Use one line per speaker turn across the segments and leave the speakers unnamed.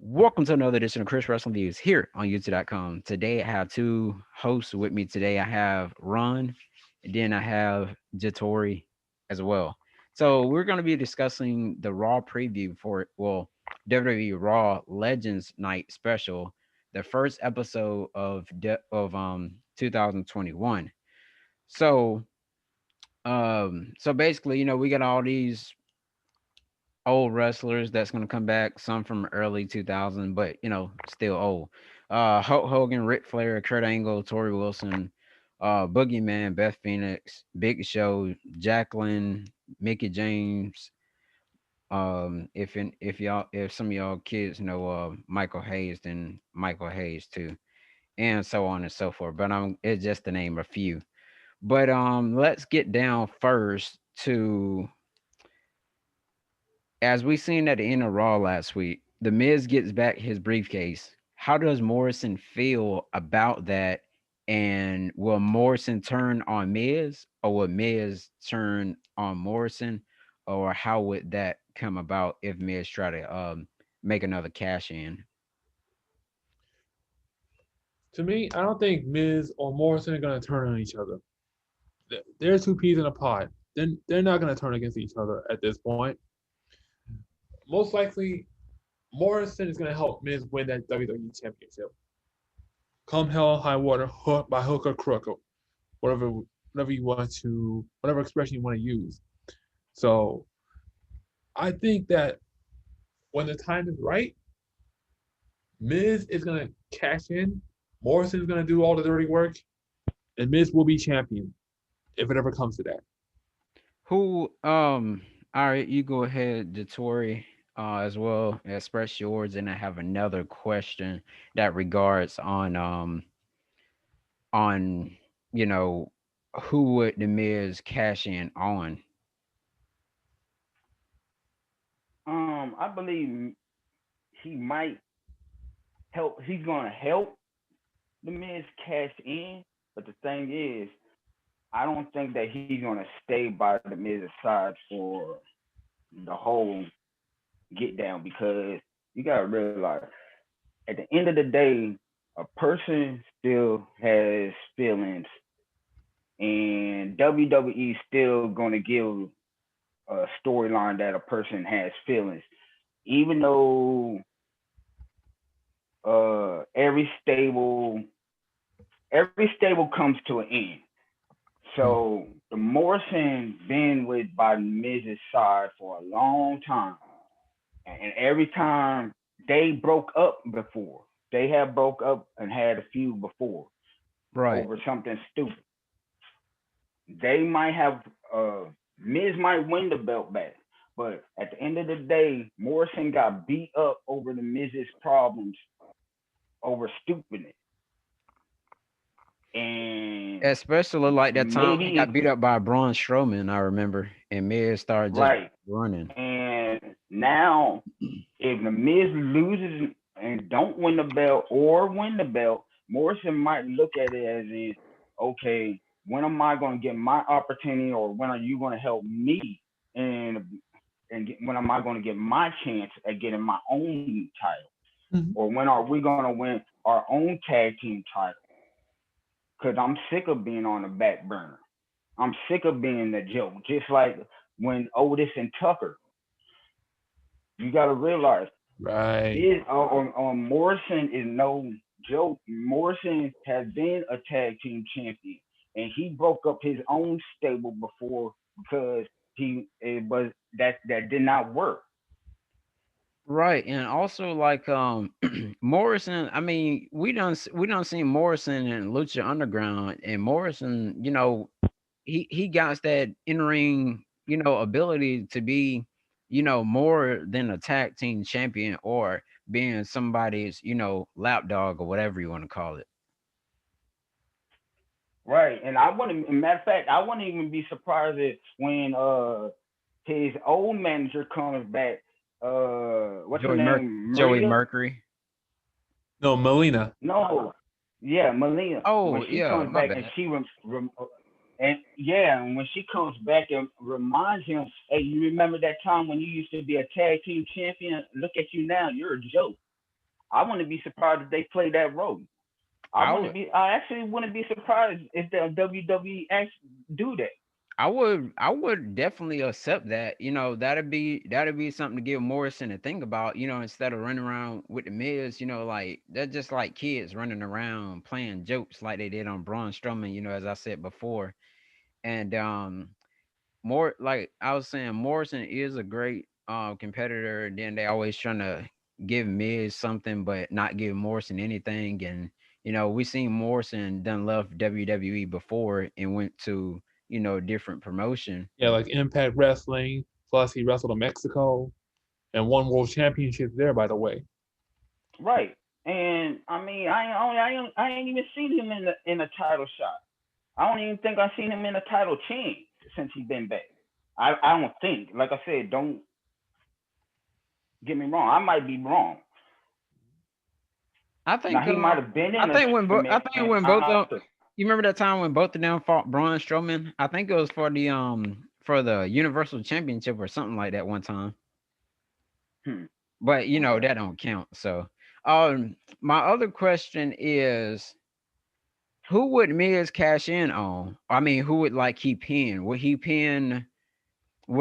Welcome to another edition of Chris Wrestling Views here on YouTube.com. Today I have two hosts with me. Today I have Ron and then I have Jatori as well. So we're going to be discussing the Raw preview for WWE Raw Legends Night Special, the first episode of 2021. So so basically, we got all these old wrestlers that's gonna come back, some from early 2000, but still old. Hulk Hogan, Ric Flair, Kurt Angle, Tori Wilson, Boogeyman, Beth Phoenix, Big Show, Jacqueline, Mickey James. If some of y'all kids know Michael Hayes, then Michael Hayes too, and so on and so forth. But it's just to name a few. But let's get down first to, as we seen at the end of Raw last week, The Miz gets back his briefcase. How does Morrison feel about that? And will Morrison turn on Miz, or will Miz turn on Morrison? Or how would that come about if Miz try to make another cash in?
To me, I don't think Miz or Morrison are going to turn on each other. They're two peas in a pod. They're not going to turn against each other at this point. Most likely, Morrison is going to help Miz win that WWE Championship. Come hell, high water, by hook or crook, or whatever you want to, whatever expression you want to use. So, I think that when the time is right, Miz is going to cash in. Morrison is going to do all the dirty work, and Miz will be champion if it ever comes to that.
Who all right, you go ahead, Jatori, as well. Express yours, and I have another question that regards on you know who would the Miz cash in on?
I believe he might help. He's gonna help the Miz cash in, but the thing is, I don't think that he's gonna stay by the Miz's side for the whole get down because you gotta realize at the end of the day, a person still has feelings, and WWE still gonna give a storyline that a person has feelings, even though every stable comes to an end.
Mm.
So the Morrison been with by Miz's side for a long time, and every time they broke up before, they have broke up and had a feud before
Right.
over something stupid. They might have Miz might win the belt back, but at the end of the day, Morrison got beat up over the Miz's problems over stupidness, and
Especially like that time he got
maybe
beat up by Braun Strowman, I remember, and Miz started just
right.
running.
And now, if the Miz loses and don't win the belt or win the belt, Morrison might look at it as is, okay, when am I going to get my opportunity, or when are you going to help me, and when am I going to get my chance at getting my own title,
Mhm.
or when are we going to win our own tag team title? Because I'm sick of being on the back burner. I'm sick of being the joke. Just like when Otis and Tucker, you got to realize
Right.
this Morrison is no joke. Morrison has been a tag team champion, and he broke up his own stable before because it was that did not work.
Right, and also like Morrison. I mean, we don't see Morrison in Lucha Underground, and Morrison, he got that in ring, ability to be, more than a tag team champion or being somebody's, lapdog or whatever you want to call it.
Right, and I wouldn't. Matter of fact, I wouldn't even be surprised if when his old manager comes back. What's her name?
Joey
Maria?
Mercury.
No, Melina.
No, yeah, Melina. When
Oh
she
yeah,
comes
my
back and
bad.
and yeah, and when she comes back and reminds him, hey, you remember that time when you used to be a tag team champion? Look at you now, you're a joke. I wouldn't be surprised if they play that role.
I would
I actually wouldn't be surprised if the WWE actually do that.
I would definitely accept that. That'd be something to give Morrison to think about. Instead of running around with the Miz. Like they're just like kids running around playing jokes like they did on Braun Strowman. As I said before, and more like I was saying, Morrison is a great competitor. And then they always trying to give Miz something, but not give Morrison anything. And we seen Morrison done left WWE before and went to different promotion.
Yeah, like Impact Wrestling. Plus, he wrestled in Mexico and won world championships there. By the way,
Right. And I mean, I ain't even seen him in a title shot. I don't even think I've seen him in a title change since he's been back. I don't think. Like I said, don't get me wrong. I might be wrong.
I
Now
think
he might have been
I
in a
think I think
tournament.
when
I
both
have
of
to.
you remember that time when both of them fought Braun Strowman? I think it was for the Universal Championship or something like that one time.
Hmm.
But
Okay.
that don't count. So my other question is, who would Miz cash in on? I mean, who would like he pin? Would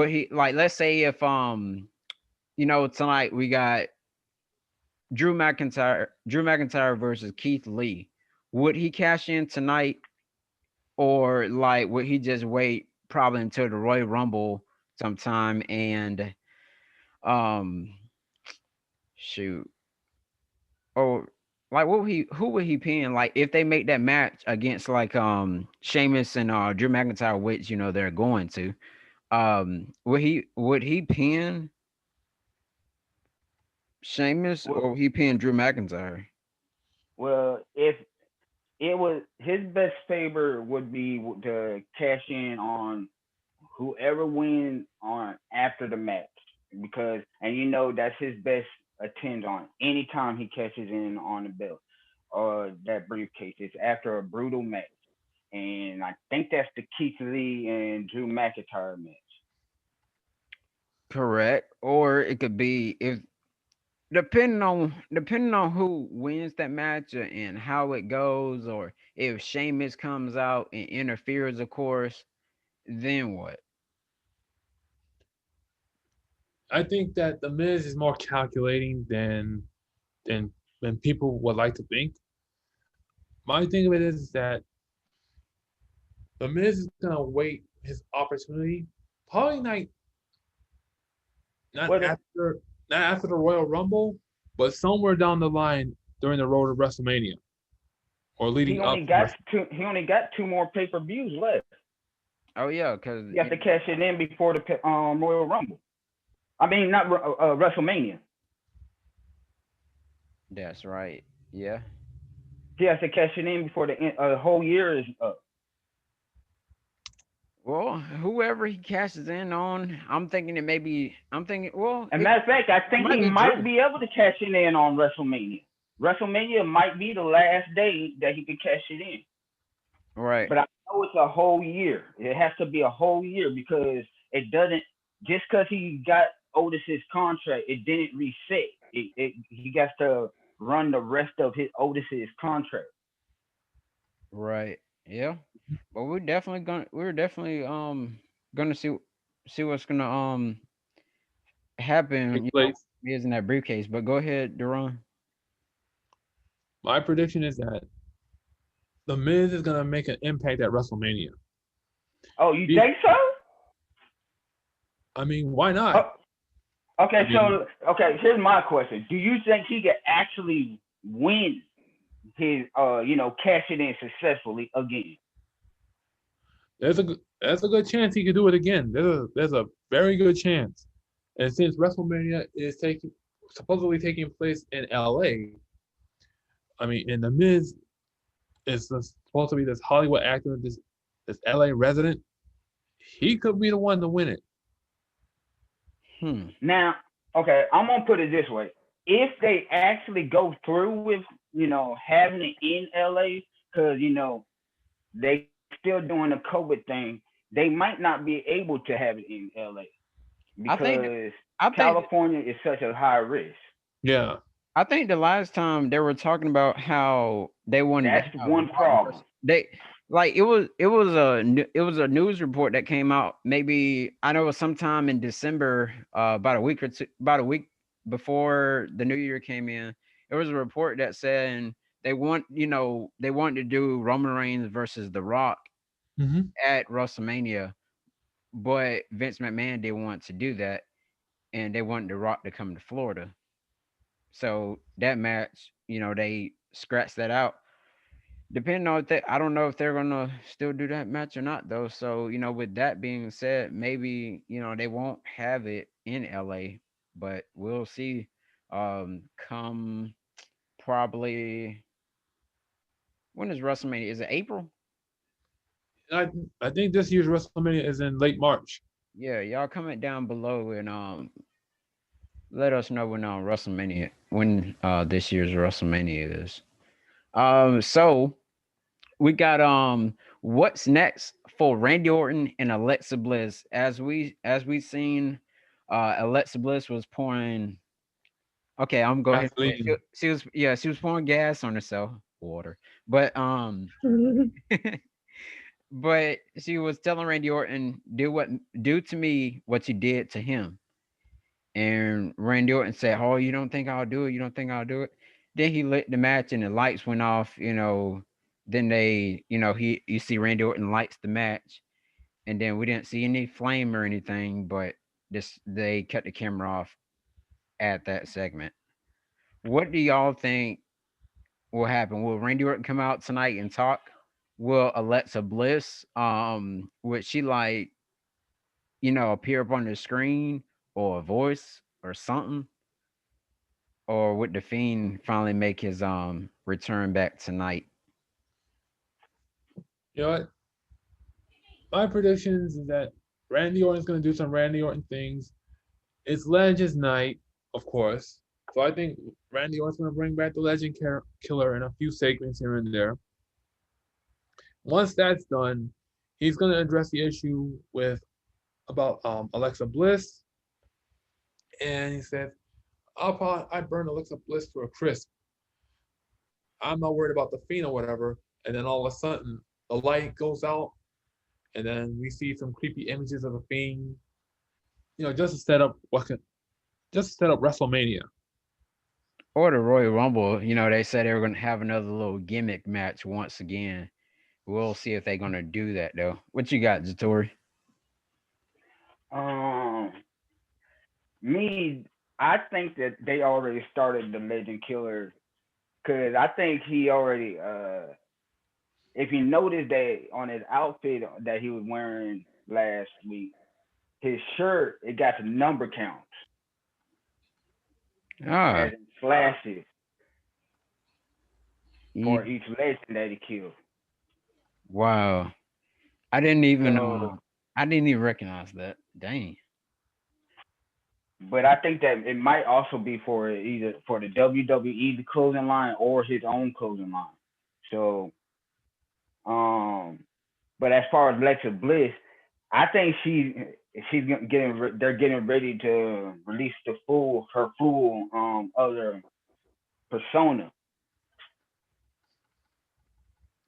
he like, let's say if tonight we got Drew McIntyre versus Keith Lee. Would he cash in tonight, or like would he just wait probably until the Royal Rumble sometime and um shoot, or like who would he pin, like if they make that match against like Sheamus and Drew McIntyre, which they're going to, would he pin Sheamus,
Well,
or would he pin Drew McIntyre?
well, if it was his best favor would be to cash in on whoever wins on after the match, because and that's his best attempt on anytime he catches in on the belt or that briefcase. It's after a brutal match, and I think that's the Keith Lee and Drew McIntyre match.
Correct. Or it could be, if depending on who wins that match and how it goes, or if Sheamus comes out and interferes, of course, then what?
I think that the Miz is more calculating than than people would like to think. My thing of it is that the Miz is gonna wait his opportunity. Probably not
Whether
after not after the Royal Rumble, but somewhere down the line during the road to WrestleMania or leading up to
he only got two more pay-per-views left.
Oh yeah, because
He has to cash it in before the Royal Rumble. I mean, not WrestleMania.
that's right. Yeah.
He has to cash it in before the whole year is up.
Well, whoever he cashes in on, I'm thinking, well,
And
it
matter of fact, I think
might
he
be
might
Drew.
be able to cash it in on WrestleMania. WrestleMania might be the last day that he can cash it in.
Right.
But I know it's a whole year. It has to be a whole year because it doesn't just because he got Otis's contract, it didn't reset. He got to run the rest of his Otis's contract.
Right. Yeah. But we're definitely gonna see what's gonna happen,
take place.
is in that briefcase. But go ahead, Duran.
My prediction is that the Miz is gonna make an impact at WrestleMania.
Oh, you
He-
think so?
I mean, why not?
Oh, okay,
I mean,
so here's my question: do you think he could actually win his, cash it in successfully again?
there's a good chance he could do it again. There's a very good chance. And since WrestleMania is supposedly taking place in LA, I mean, and the Miz is supposed to be this Hollywood actor, this LA resident, he could be the one to win it.
Hmm.
Now, okay, I'm gonna put it this way: if they actually go through with having it in LA, because they still doing the COVID thing, they might not be able to have it in LA
I think
because
I think
California is such a high risk.
Yeah.
I think the last time they were talking about how they wanted to
That's
have
one
Rock
problem.
versus they like it was a news report that came out maybe I know it was sometime in December, about a week or two, about a week before the new year came in. There was a report that said they want to do Roman Reigns versus The Rock
Mm-hmm.
at WrestleMania, but Vince McMahon didn't want to do that, and they wanted The Rock to come to Florida. So that match, they scratched that out. Depending on if I don't know if they're gonna still do that match or not though. So, with that being said, maybe, they won't have it in LA, but we'll see. Come probably when is WrestleMania? Is it April?
I think this year's WrestleMania is in late March.
Yeah, y'all comment down below and let us know when this year's WrestleMania is. So we got what's next for Randy Orton and Alexa Bliss. As we seen, Alexa Bliss was pouring. Okay, I'm going ahead.
Gasoline.
She was pouring gas on herself, water. But but she was telling Randy Orton, do to me what you did to him. And Randy Orton said, "Oh, you don't think I'll do it? You don't think I'll do it?" Then he lit the match, and the lights went off. Then you see Randy Orton lights the match, and then we didn't see any flame or anything, but this they cut the camera off at that segment. What do y'all think will happen? Will Randy Orton come out tonight and talk? Will Alexa Bliss, would she appear up on the screen or a voice or something? Or would the Fiend finally make his return back tonight?
You know what? My predictions is that Randy Orton's going to do some Randy Orton things. It's Legends Night, of course. So I think Randy Orton's going to bring back the Killer in a few segments here and there. Once that's done, he's going to address the issue with about Alexa Bliss, and he says, I burn Alexa Bliss to a crisp. I'm not worried about the Fiend or whatever." And then all of a sudden, the light goes out, and then we see some creepy images of the Fiend. Just to set up WrestleMania.
Or the Royal Rumble? They said they were going to have another little gimmick match once again. We'll see if they're going to do that though. What you got, Zatori?
Um, me, I think that they already started the Legend Killer because I think he already. If you noticed that on his outfit that he was wearing last week, his shirt it got the number counts
Ah,
as in slashes for
ye-
each legend that he killed.
wow. I didn't even
So,
I didn't even recognize that. Dang.
but I think that it might also be for either for the WWE clothing line or his own clothing line. So, um, but as far as Lexa Bliss, I think they're getting ready to release her full other persona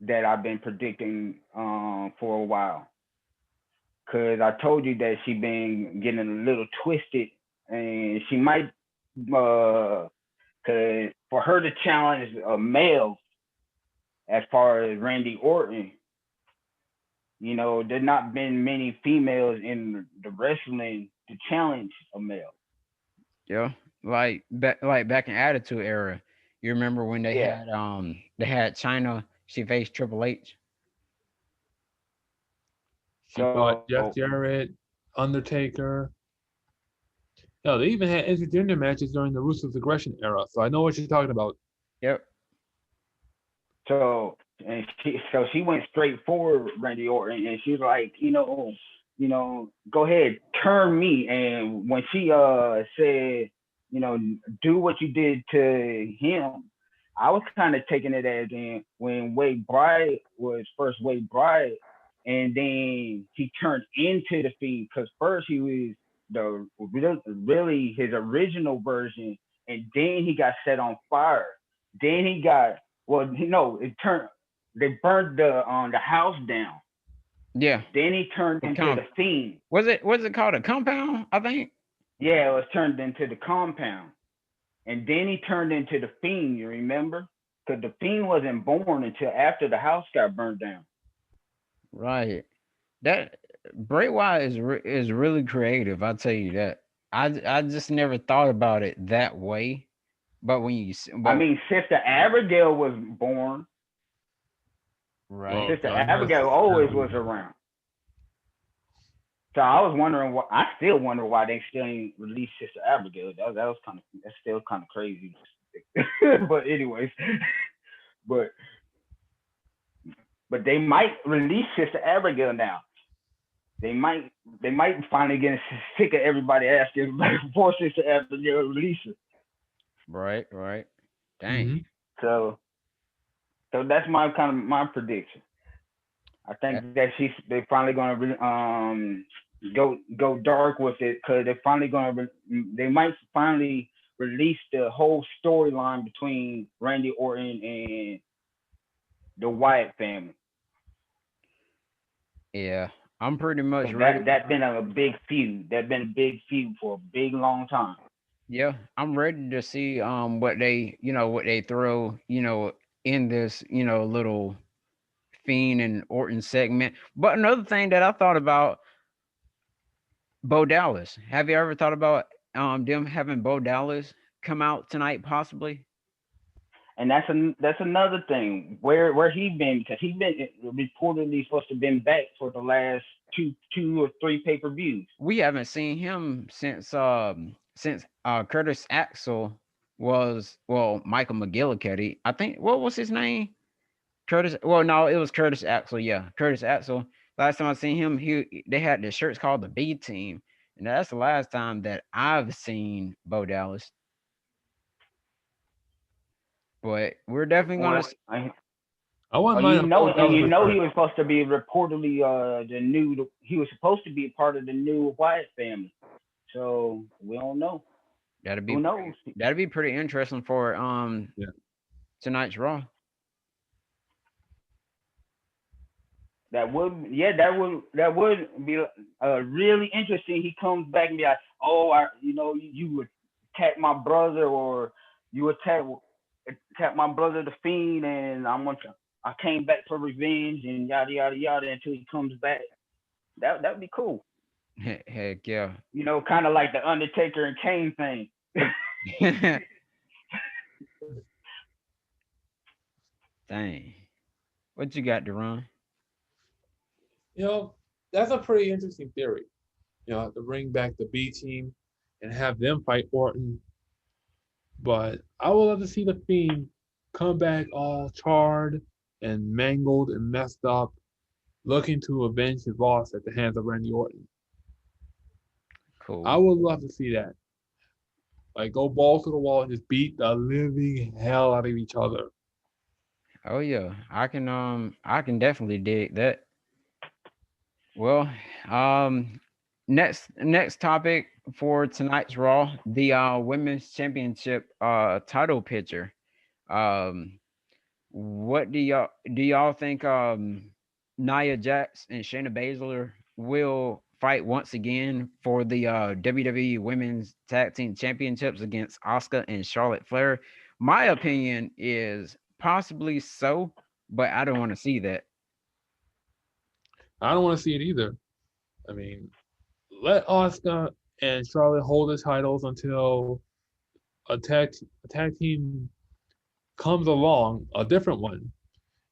that I've been predicting for a while. Cause I told you that she been getting a little twisted, and she might cause for her to challenge a male as far as Randy Orton, there's not been many females in the wrestling to challenge a male.
Yeah. Like back in Attitude Era. You remember when
Yeah.
they had China, she faced Triple H?
She fought
So
Jeff Jarrett, Undertaker. No, they even had intergender matches during the Ruthless Aggression era. So I know what you're talking about.
Yep.
she went straight for Randy Orton, and she was like, go ahead, turn me. And when she said, do what you did to him, I was kind of taking it as in when Wade Bryant was first Wade Bryant, and then he turned into the Fiend because first he was the really his original version. and then he got set on fire. Then he got it turned. They burned the house down.
Yeah.
Then he turned
The
into
comp
the fiend.
was it called a compound? I think.
Yeah, it was turned into the compound, and then he turned into the fiend. You remember? Because the fiend wasn't born until after the house got burned down.
Right. That Bray Wyatt is really creative. I'll tell you that. I just never thought about it that way. But when
I
but
mean, Sister Abigail was born.
Well,
right.
Sister
I know
Abigail
Sister
always was
Abigail.
around. So I was wondering why. I still wonder why they still ain't released Sister Abigail. That was kind of that's still kind of crazy. But anyways, but but they might release Sister Abigail now. They might they might finally get sick of everybody asking for Sister Abigail release it.
Right, right.
Mm-hmm.
Dang.
So that's my kind of my prediction. I
That,
think that they finally gonna go dark with it because they're finally they might finally release the whole storyline between Randy Orton and the Wyatt family.
yeah. I'm pretty much
Cause
ready.
that been a big feud. That been a big feud for a big long time.
Yeah, I'm ready to see what they, what they throw, in this, little Fiend and Orton segment. But another thing that I thought about, Bo Dallas. Have you ever thought about them having Bo Dallas come out tonight possibly?
And that's another thing. Where he been? Because he been reportedly supposed to been back for the last two or three pay-per-views.
We haven't seen him since Curtis Axel was, well, Michael McGillicuddy. I think, what was his name? Curtis. Well, no, it was Curtis Axel. Yeah, Curtis Axel. Last time I seen him, they had the shirts called the B Team, and that's the last time that I've seen Bo Dallas. But we're definitely gonna.
Well,
I wouldn't mind a Bo
and
Dallas
you know
return.
he was supposed to be reportedly he was supposed to be a part of the new Wyatt family. So we don't know.
That'd
Who
be
knows?
that'd be pretty interesting for
Yeah.
tonight's Raw.
That would be really interesting. He comes back and be like, oh, you attack my brother, or you attack my brother the Fiend, and I came back for revenge, and yada yada yada until he comes back. That'd be cool.
Heck yeah.
Kind of like the Undertaker and Kane thing.
Dang. What you got, Deron?
You know, that's a pretty interesting theory. To bring back the B team and have them fight Orton. But I would love to see the Fiend come back all charred and mangled and messed up, looking to avenge his loss at the hands of Randy Orton. I
Cool.
would love to see that. Like go balls to the wall and just beat the living hell out of each other.
Oh yeah. I can definitely dig that. Well, next topic for tonight's Raw, the women's championship title picture. Um what do y'all think Nia Jax and Shayna Baszler will fight once again for the WWE Women's Tag Team Championships against Asuka and Charlotte Flair? My opinion is possibly so, but I don't want to see that.
I don't want to see it either. I mean, let Asuka and Charlotte hold the titles until a tag team comes along, a different one,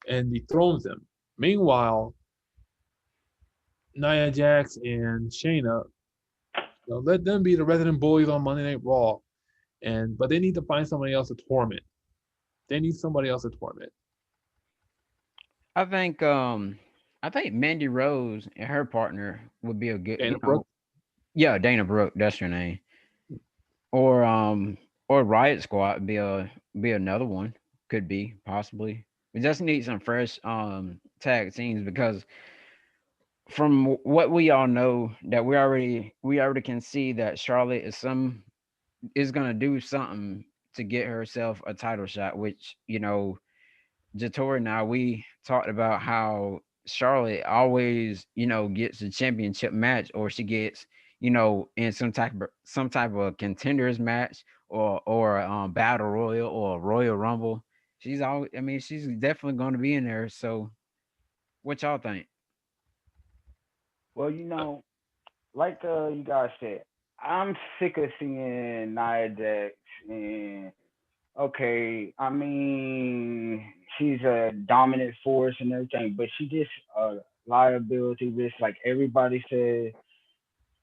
and dethrones them. Meanwhile, Nia Jax and Shayna, let them be the resident bullies on Monday Night Raw. But they need to find somebody else to torment. They need somebody else to torment.
I think um I think Mandy Rose and her partner would be a good,
Dana Brooke,
yeah, Dana Brooke, that's her name. Or Riot Squad would be another one. Could be, possibly. We just need some fresh tag teams because from what we all know, that we already can see that Charlotte is gonna do something to get herself a title shot, which, Jatori and I, we talked about how Charlotte always, gets a championship match, or she gets, in some type of contenders match, or battle royal or Royal Rumble. She's always, I mean, she's definitely going to be in there. So, what y'all think?
Well, like you guys said, I'm sick of seeing Nia Jax and okay, I mean she's a dominant force and everything, but she just a liability risk. Like everybody said,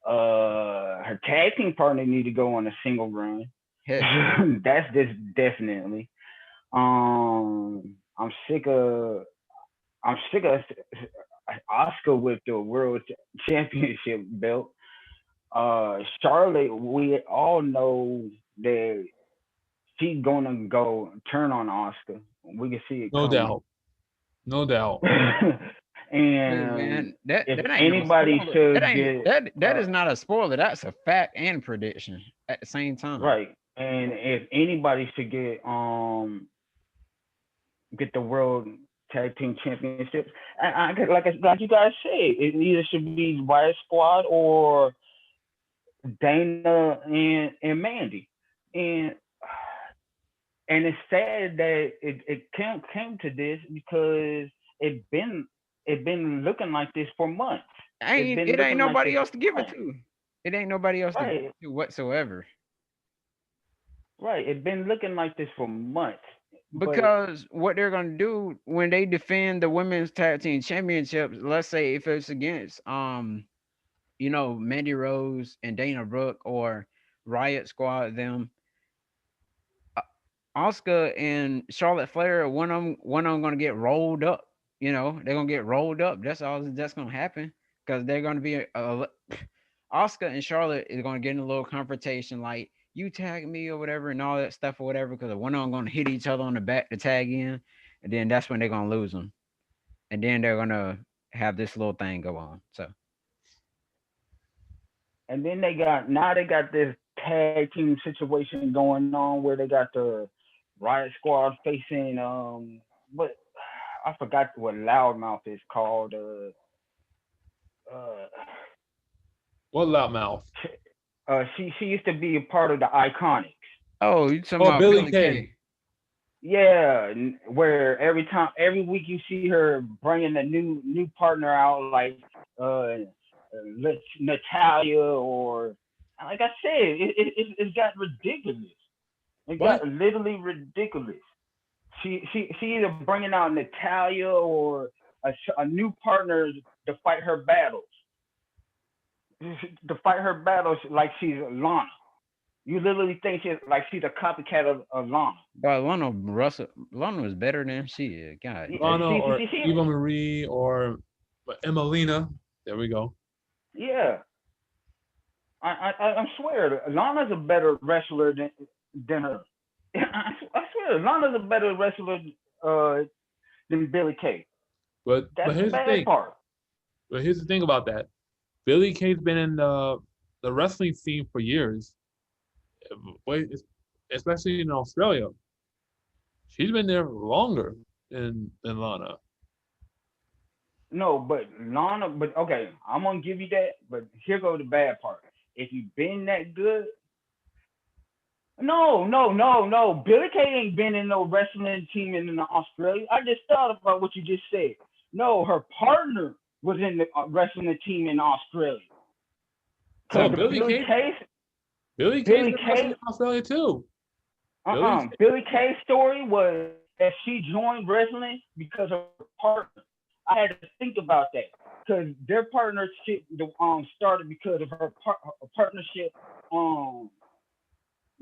her tag team partner need to go on a single run.
Heck yeah.
That's just definitely. I'm sick of Oscar with the world championship belt. Charlotte, we all know that she's gonna go turn on Oscar. We can see it
No
coming.
doubt. No doubt.
Hey
And
man, that
if
that ain't no
anybody
spoiler. That
should
ain't
get
that is not a spoiler. That's a fact and prediction at the same time.
right, and if anybody should get the world tag team championships, like you guys say, it either should be Riot Squad or Dana and Mandy, and and it's sad that it came to this because it been it been looking like this for months. It's
Ain't
been
it ain't
looking like
nobody
this
else to
for
give it
months.
to. It ain't nobody else to give
Right,
it to whatsoever.
right. It's been looking like this for months. But
Because what they're gonna do when they defend the women's tag team championships, let's say if it's against Mandy Rose and Dana Brooke or Riot Squad, them Oscar and Charlotte Flair, one of them gonna get rolled up. They're gonna get rolled up. That's all that's gonna happen because they're gonna be Oscar and Charlotte is gonna get in a little confrontation, like you tag me or whatever, and all that stuff or whatever, because one of them gonna hit each other on the back to tag in, and then that's when they're gonna lose them, and then they're gonna have this little thing go on. So
and then they got this tag team situation going on where they got the Riot Squad facing what I forgot what Loudmouth is called. Uh,
What loudmouth?
she used to be a part of the Iconics.
oh, you talking
Oh,
about
Billy
Billy
Kay.
Kay?
Yeah, where every week you see her bringing a new partner out, like Natalia, or like I said, it got ridiculous. It
What?
got literally ridiculous. She either bringing out Natalia or a new partner to fight her battles, to fight her battles like she's Lana. You literally think she's a copycat of Lana.
But Lana was better than she is. God
Lana
damn.
or Eva Marie or Emelina. There we go.
Yeah, I swear, Lana's a better wrestler than her. I swear, Lana's a better wrestler uh, than Billy Kay.
But
That's the
here's the
bad
thing.
part.
But here's the thing about that. Billy Kay's been in the wrestling scene for years, especially in Australia. She's been there longer than Lana.
No, but Lana, but okay, I'm gonna give you that. But here goes the bad part. If you've been that good, no. Billy Kay ain't been in no wrestling team in Australia. I just thought about what you just said. No, her partner was in the wrestling team in Australia.
No,
Cause the
Billy Kay's
Billy
been wrestling
Kay,
in Australia too. Billy Kay,
Billy Kay's story was that she joined wrestling because of her partner. I had to think about that because their partnership started because of her partnership um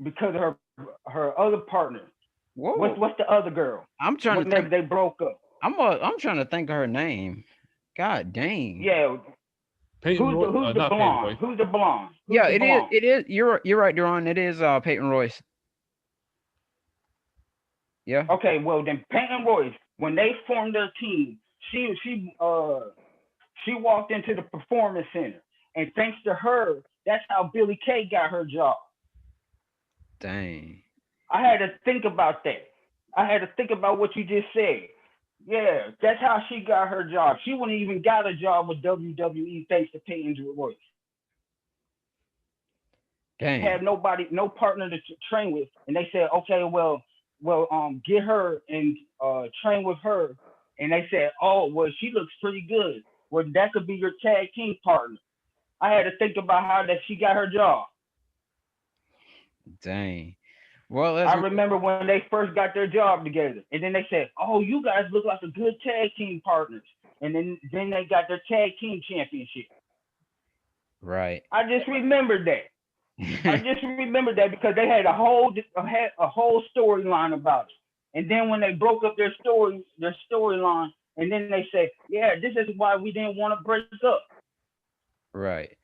because of her other partner.
Whoa.
What's the other girl?
I'm trying to
Whenever
think.
they broke up.
I'm trying to think of her name. God dang.
Yeah,
Peyton Roy,
who's the
not Peyton
blonde?
Roy.
Who's the blonde? Who's
Yeah,
the
it is.
blonde?
It is. You're right, Duran. It is Peyton Royce. Yeah.
Okay, well then Peyton Royce, when they formed their team, she walked into the performance center, and thanks to her, that's how Billy Kay got her job.
Dang.
I had to think about that. I had to think about what you just said. Yeah, that's how she got her job. She wouldn't even got a job with WWE thanks to Peyton's Royce. She
Dang.
had nobody, no partner to train with, and they said, okay, get her and train with her. And they said, oh, well, she looks pretty good. Well, that could be your tag team partner. I had to think about how that she got her job.
Dang. Well, let's
I
move.
remember when they first got their job together, and then they said, "Oh, you guys look like a good tag team partners." And then they got their tag team championship.
Right.
I just remembered that. I just remembered that because they had a whole storyline about it. And then when they broke up their storyline, and then they said, "Yeah, this is why we didn't want to break up."
Right.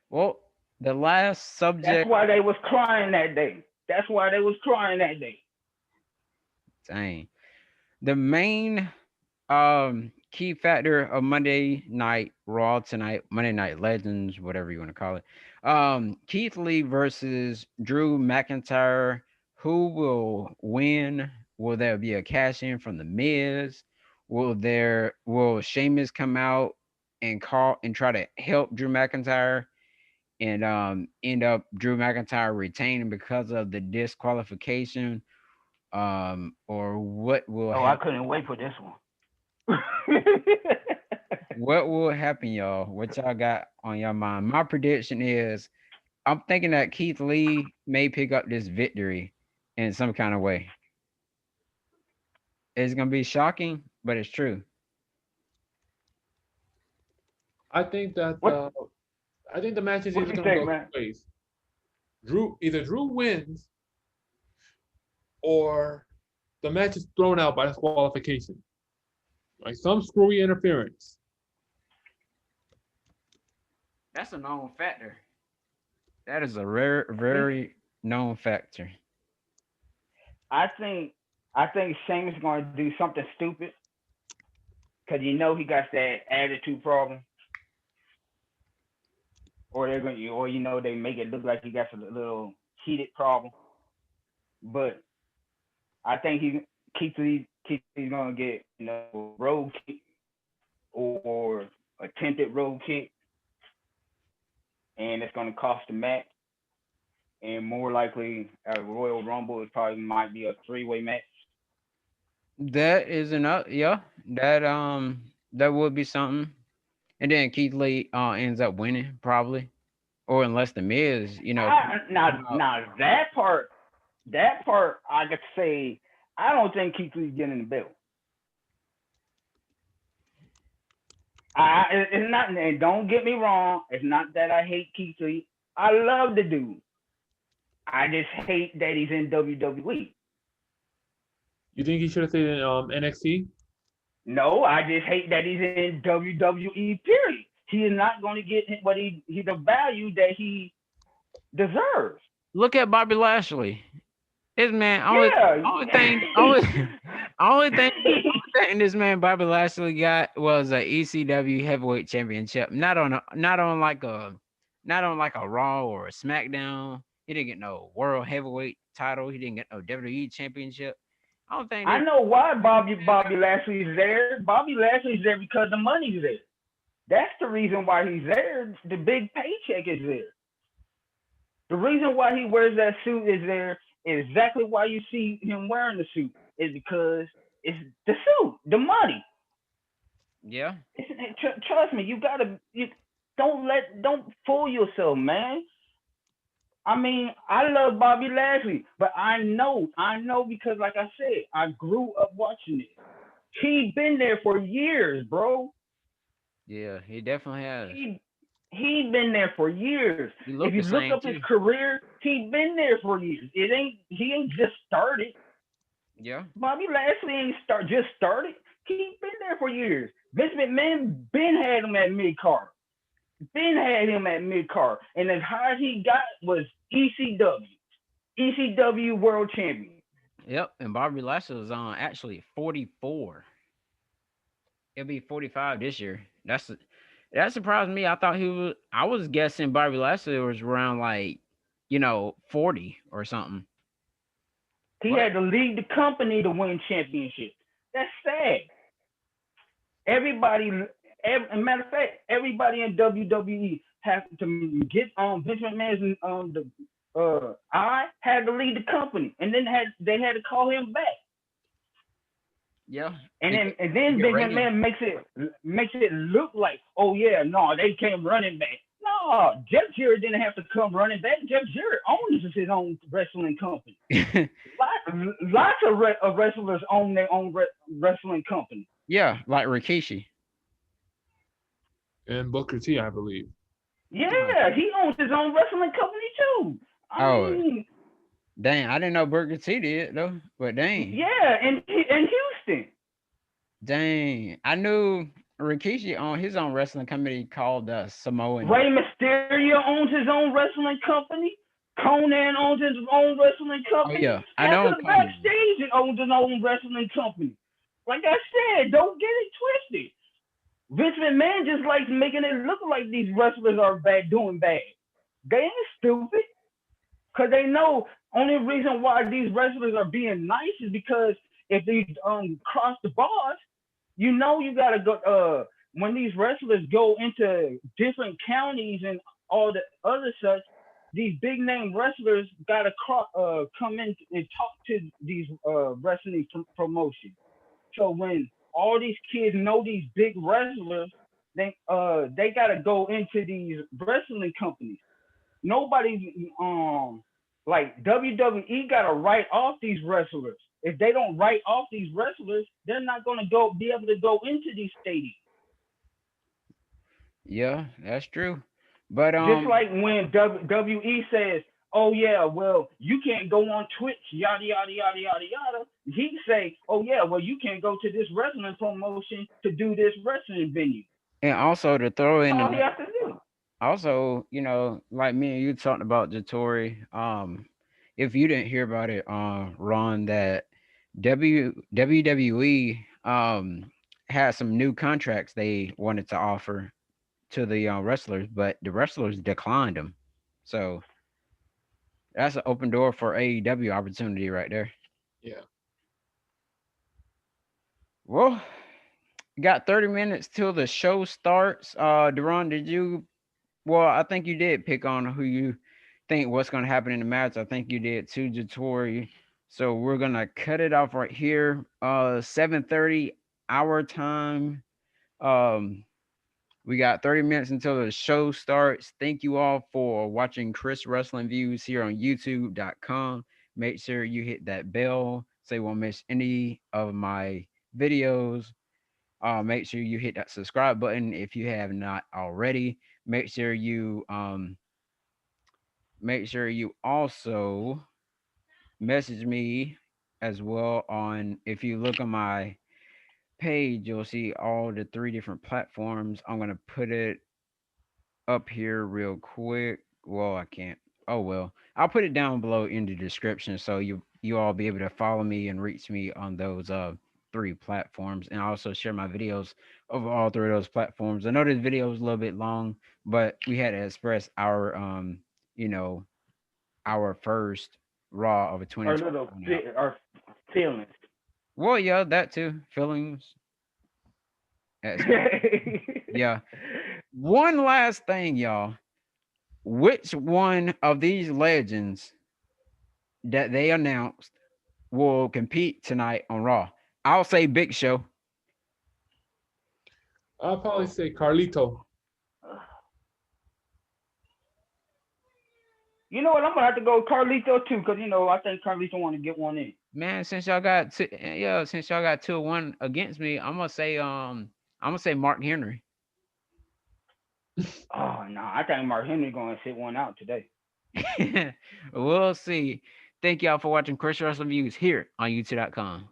Well, the last
That's
subject.
why they was crying that day. That's why they was crying that day.
Dang. The main key factor of Monday Night Raw tonight, Monday Night Legends, whatever you want to call it. Keith Lee versus Drew McIntyre. Who will win? Will there be a cash in from the Miz? Will Sheamus come out and call and try to help Drew McIntyre and end up Drew McIntyre retaining because of the disqualification? Or what will
Oh, I
happen?
couldn't wait for this one.
What will happen, y'all? What y'all got on your mind? My prediction is I'm thinking that Keith Lee may pick up this victory in some kind of way. It's gonna be shocking, but it's true.
I think that
what
I think the match is
what
either
you
going to
think,
go
man?
two ways. Drew wins or the match is thrown out by disqualification. Like some screwy interference.
That's a known factor. That is a rare,
See,
very known factor.
I think I think Sheamus is going to do something stupid because he got that attitude problem, or they're going or they make it look like he got a little heated problem. But I think Keith Lee's going to get road kick or attempted road kick, and it's going to cost the match. And more likely, at Royal Rumble, it probably might be a three-way match.
That is enough. Yeah, that would be something. And then Keith Lee ends up winning probably, or unless the Miz,
Now,
come out.
now that part, I could say I don't think Keith Lee's getting the belt. It's not, and don't get me wrong, it's not that I hate Keith Lee. I love the dude. I just hate that he's in WWE.
You think he should have stayed in NXT?
No, I just hate that he's in WWE. Period. He is not going to get what he the value that he deserves.
Look at Bobby Lashley. This man
Yeah.
only thing this man Bobby Lashley got was a ECW heavyweight championship. Not on like a Raw or a SmackDown. He didn't get no world heavyweight title. He didn't get no WWE championship. I don't think
I
this
know why Bobby Lashley's there. Bobby Lashley's there because the money's there. That's the reason why he's there. The big paycheck is there. The reason why he wears that suit is there is exactly why you see him wearing the suit. Is because it's the suit, the money.
yeah.
Trust me, you don't fool yourself, man. I mean, I love Bobby Lashley, but I know because like I said, I grew up watching it. He been there for years, bro.
Yeah, he definitely has.
He he been there for years.
He
If
looked
you
the
look
same
up his
too.
career, he been there for years. He ain't just started.
Yeah.
Bobby Lashley ain't just started. He been there for years. Vince McMahon been had him at mid card. Been had him at mid card, and as high as he got was ECW World Champion.
Yep. And Bobby Lashley was on actually 44. He'll be 45 this year. That surprised me. I was guessing Bobby Lashley was around like, 40 or something.
He
What?
had to leave the company to win championships. That's sad. Everybody, matter of fact, everybody in WWE has to get on Vince McMahon's the eye had to leave the company, and then they had to call him back.
Yeah.
And
To
then
get
and
to
then
get
Vince
ratings.
McMahon makes it look like, oh yeah, no, they came running back. No, Jeff Jarrett didn't have to come running back. Jeff Jarrett owns his own wrestling company. Lots of wrestlers own their own wrestling company.
Yeah, like Rikishi.
And Booker T, I believe.
Oh,
Yeah, he owns his own wrestling company too. I
oh,
mean,
dang. I didn't know Burger T did though. But dang.
yeah, in Houston,
Dang. I knew Rikishi on his own wrestling company called Samoan.
Rey Mysterio owns his own wrestling company. Conan owns his own wrestling
Oh
company.
yeah. I
Down
know
to the
Conan.
backstage, he owns his own wrestling company. Like I said, don't get it twisted. Vince McMahon just likes making it look like these wrestlers are doing bad. They ain't stupid. Because they know only reason why these wrestlers are being nice is because if they cross the bars, you know you gotta go. When these wrestlers go into different counties and all the other such, these big name wrestlers gotta come in and talk to these wrestling promotions. So when all these kids know these big wrestlers, they gotta go into these wrestling companies. Nobody like WWE gotta write off these wrestlers. If they don't write off these wrestlers, they're not gonna go be able to go into these stadiums.
Yeah, that's true. But
Just like when WWE says, "Oh yeah, well you can't go on Twitch, yada yada yada yada yada," he say, "Oh yeah, well you can't go to this wrestling promotion to do this wrestling venue."
and also to throw
That's
in
all he
another
has to do.
also, like me and you talked about Jatori. If you didn't hear about it, Ron, that WWE had some new contracts they wanted to offer to the wrestlers, but the wrestlers declined them. So that's an open door for AEW opportunity right there.
Yeah.
Well, got 30 minutes till the show starts. Deron, did you? Well, I think you did pick on who you think what's going to happen in the match. I think you did too, Jatori. So we're gonna cut it off right here. 7:30 our time. Um, we got 30 minutes until the show starts. Thank you all for watching Chris Wrestling Views here on YouTube.com. Make sure you hit that bell so you won't miss any of my videos. Make sure you hit that subscribe button if you have not already. Make sure you also message me as well on if you look on my page, you'll see all the three different platforms. I'm gonna put it up here real quick. Well, I can't. Oh well, I'll put it down below in the description so you all be able to follow me and reach me on those three platforms, and I also share my videos over all three of those platforms. I know this video is a little bit long, but we had to express our you know our first raw of a
Our
2020
little
coming out.
our feelings.
Well, yeah, that too. Feelings. Yeah. One last thing, y'all. Which one of these legends that they announced will compete tonight on Raw? I'll say Big Show.
I'll probably
Oh,
say Carlito.
you know what? I'm gonna have to go Carlito too, because I think Carlito want to get one in.
Man, since y'all got 2-1 against me, I'm gonna say Mark Henry.
Oh no, I think Mark Henry gonna sit one out today.
We'll see. Thank y'all for watching Chris Russell Views here on YouTube.com.